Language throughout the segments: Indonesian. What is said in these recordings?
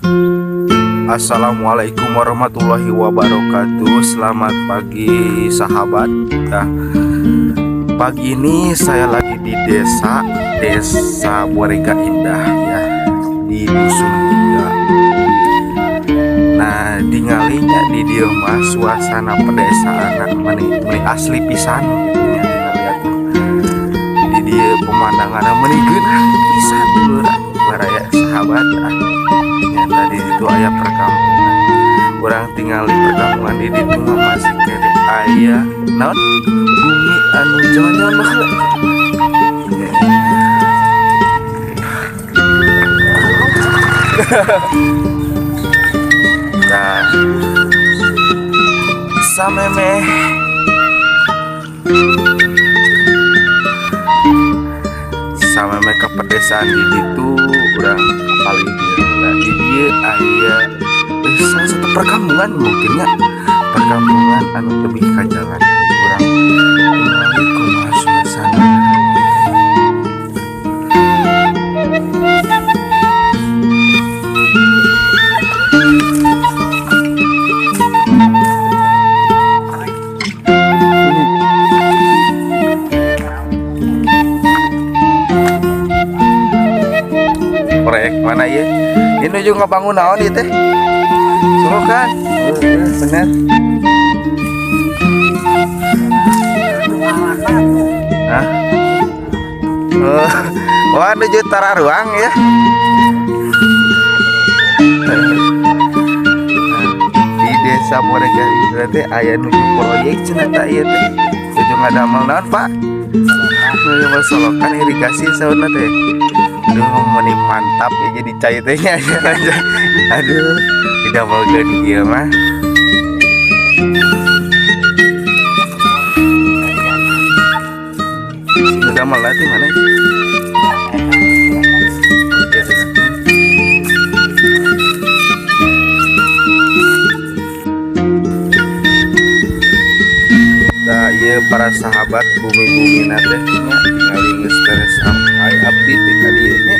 Assalamualaikum warahmatullahi wabarakatuh. Selamat pagi sahabat ya. Pagi ini saya lagi di desa Borega Indah ya, di dusun 3. Nah tinggalnya di dia mah suasana pedesaan meni asli pisan gitu ya. Lihat di dia pemandangan meni geunah pisan dulu baraya sahabat ya. Yang tadi itu aya perkampungan, orang tinggal di perkampungan di ditu masih kere aya naon bumi anu jangan baheula. Nah, sameme ke pedesaan di ditu urang paling di dia aya salah satu perkampungan mungkinnya perkampungan anu lebih kajangan urang ningali kumaha suasana. Proyek mana ya? Ini juga ngebangun naon ieu teh? Suruh kan? Bener. Hah? Wah, nuju Tararuang ya. Di desa Borega berarti aya nuju proyek cenah ta ieu teh. Nuju ngadamel naon, Pak? Nuju masolokan irigasi sauna teh. Aduh meni mantap ya jadi cai tehnya aja. Aduh tidak mau gini dia mah. Sudah malah di mana? Nah iya para sahabat bumi-bumi nate tinggal geus teres sampai update tadi nya.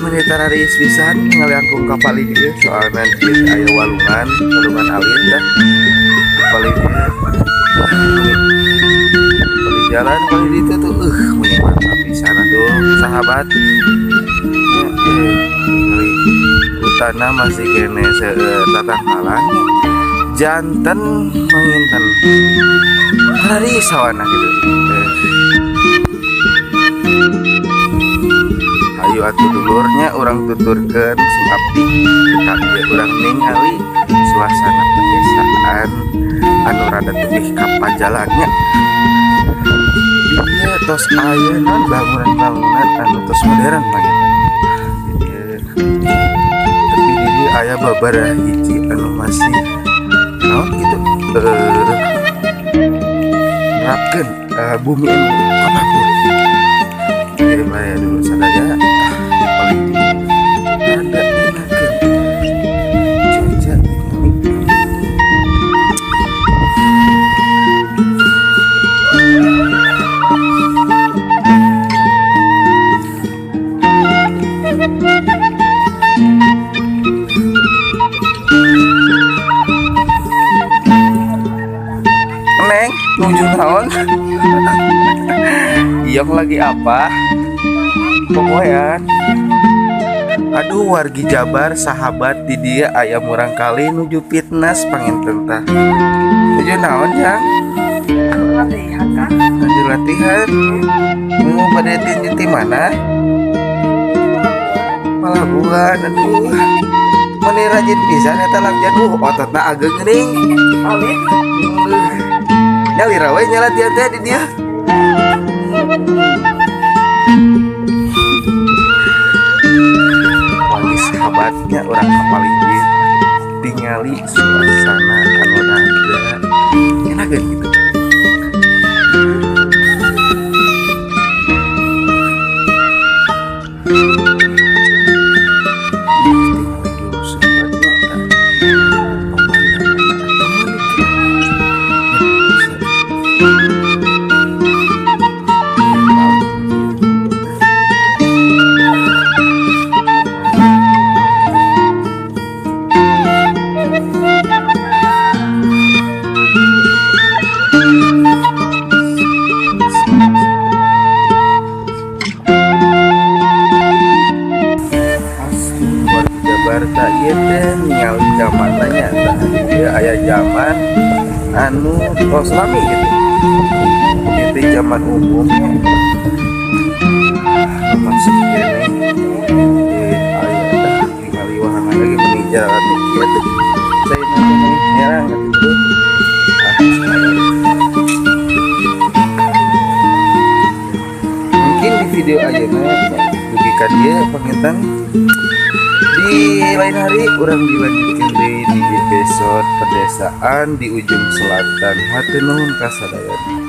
Menit tararis pisan ningali angkung kapal ieu soalna di aya walungan alin dah. Kapal ieu jalan kali itu tuh mantap pisan tuh sahabat. Utana masih kene tatangkalan janten menginten hari sawana gitu. Ayo atuh dulurnya orang tuturkeun singapti kita dia urang ningali suasana pedesaan anu rada tebih ka pajalannya. Ieu tos aya naon bangunan-bangunan anu tos modern panggilna. Tapi di dieu aya babaraha hiji anu masih naon gitu nerapkeun bumi anu kapakul. Kirim aya dulu sadaya paling ada enakeun cuaca Neng nuju naon? Iya lagi apa? Pokoknya aduh wargi Jabar sahabat di dia ayam murang kali nuju fitness panginten tah. Nuju naon ya? Latihan kan? Nuju latihan. Mau pada di mana? Palabuhan. Aduh. Meni rajin pisan eta latihan ototna ageng geuning. Alit. Nyalira we latihan teh di dia. Wangi sahabatnya orang kapal ini tingali suasana anu rada enakeun gitu. eta ieu teh ningali zamananya tah ieu aya zaman anu tos lami gitu. Itu zaman umum masih kene aya tah ningali wahangan lagi meni jalan ieu teh. Saya nanya herang gitu. Mungkin di video ayeuna dugi ka dieu panginten di lain hari orang dilanjutkan di episode pedesaan di ujung selatan. Hatur nuhun kasadayana.